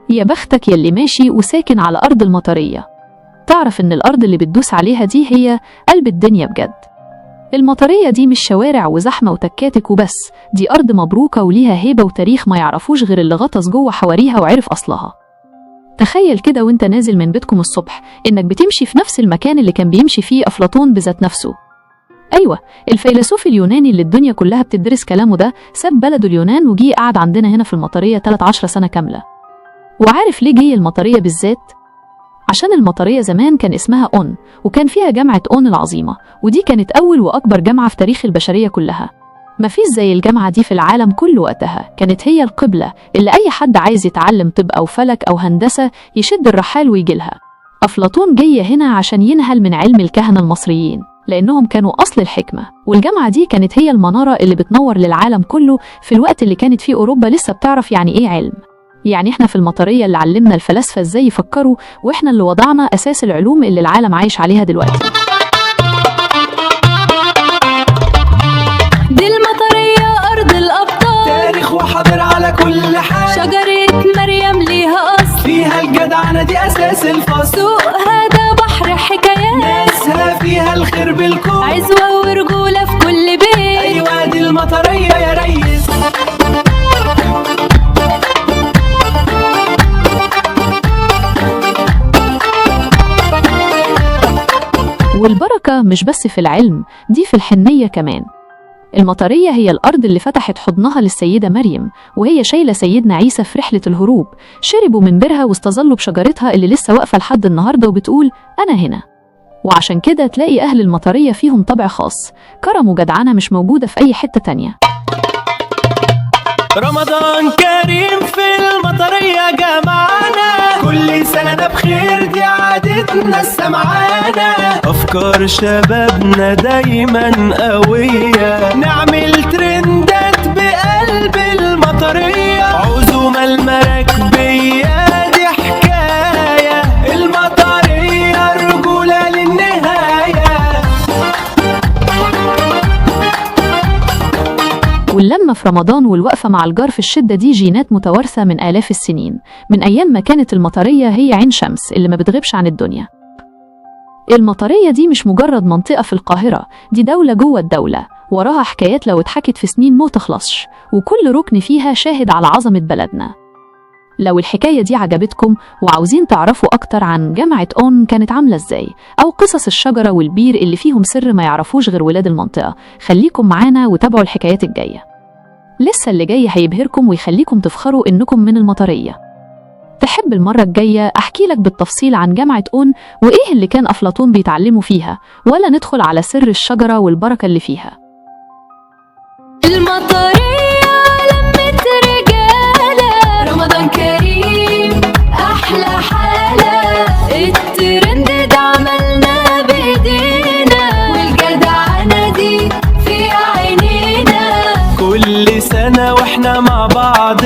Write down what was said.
يا بختك يلي ماشي وساكن على أرض المطرية، تعرف إن الأرض اللي بتدوس عليها دي هي قلب الدنيا بجد. المطرية دي مش شوارع وزحمة وتكاتك وبس، دي أرض مبروكة وليها هيبة وتاريخ ما يعرفوش غير اللي غطس جوه حواريها وعرف أصلها. تخيل كده وانت نازل من بيتكم الصبح إنك بتمشي في نفس المكان اللي كان بيمشي فيه أفلاطون بذات نفسه. أيوة، الفيلسوف اليوناني اللي الدنيا كلها بتدرس كلامه ده ساب بلده اليونان وجي قعد عندنا هنا في المطرية 13 سنة كاملة. وعارف ليه جه المطرية بالذات؟ عشان المطرية زمان كان اسمها أون، وكان فيها جامعة أون العظيمة، ودي كانت أول وأكبر جامعة في تاريخ البشرية كلها. مفيش زي الجامعة دي في العالم كله وقتها، كانت هي القبلة اللي أي حد عايز يتعلم طب أو فلك أو هندسة يشد الرحال ويجيلها. أفلاطون جاي هنا عشان ينهل من علم الكهنة المصريين، لأنهم كانوا أصل الحكمة، والجامعة دي كانت هي المنارة اللي بتنور للعالم كله في الوقت اللي كانت فيه أوروبا لسه بتعرف يعني إيه علم. يعني إحنا في المطرية اللي علمنا الفلاسفة إزاي يفكروا، وإحنا اللي وضعنا أساس العلوم اللي العالم عايش عليها دلوقتي. دي المطرية أرض الأبطال، تاريخ وحاضر على كل حال، شجرة مريم ليها أصل، فيها الجدعنة دي أساس الفصل، سوقها ده بحر حكايات، ناسها فيها الخير بالكون، عزوة ورجولة في كل بيت. أيوة دي المطرية يا ريس. والبركة مش بس في العلم، دي في الحنية كمان. المطرية هي الأرض اللي فتحت حضنها للسيدة مريم وهي شايلة سيدنا عيسى في رحلة الهروب، شربوا من بيرها واستظلوا بشجرتها اللي لسه واقفة لحد النهاردة وبتقول أنا هنا. وعشان كده تلاقي أهل المطرية فيهم طبع خاص، كرم وجدعنة مش موجودة في أي حتة تانية. رمضان كريم في المطرية جمعنا، كل سنة بخير دي عادتنا السمعانة، أفكار شبابنا دايما قوية، نعمل ترندات بقلب المطرية، عزومة المراكبية دي حكاية، المطرية رجولة للنهاية. واللمة في رمضان والوقفة مع الجار في الشدة دي جينات متوارثة من آلاف السنين، من أيام ما كانت المطرية هي عين شمس اللي ما بتغيبش عن الدنيا. المطرية دي مش مجرد منطقة في القاهرة، دي دولة جوه الدولة، وراها حكايات لو اتحكت في سنين ما تخلصش، وكل ركن فيها شاهد على عظمة بلدنا. لو الحكاية دي عجبتكم وعاوزين تعرفوا أكتر عن جامعة أون كانت عاملة إزاي، أو قصص الشجرة والبير اللي فيهم سر ما يعرفوش غير ولاد المنطقة، خليكم معانا وتابعوا الحكايات الجاية. لسه اللي جاي هيبهركم ويخليكم تفخروا إنكم من المطرية. تحب المرة الجاية أحكي لك بالتفصيل عن جامعة أون وإيه اللي كان أفلاطون بيتعلموا فيها، ولا ندخل على سر الشجرة والبركة اللي فيها؟ المطرية لمة رجالة، رمضان كريم أحلى حالة، الترند ده عملنا بإيدينا، والجدعنة دي في عينينا، كل سنة واحنا مع بعض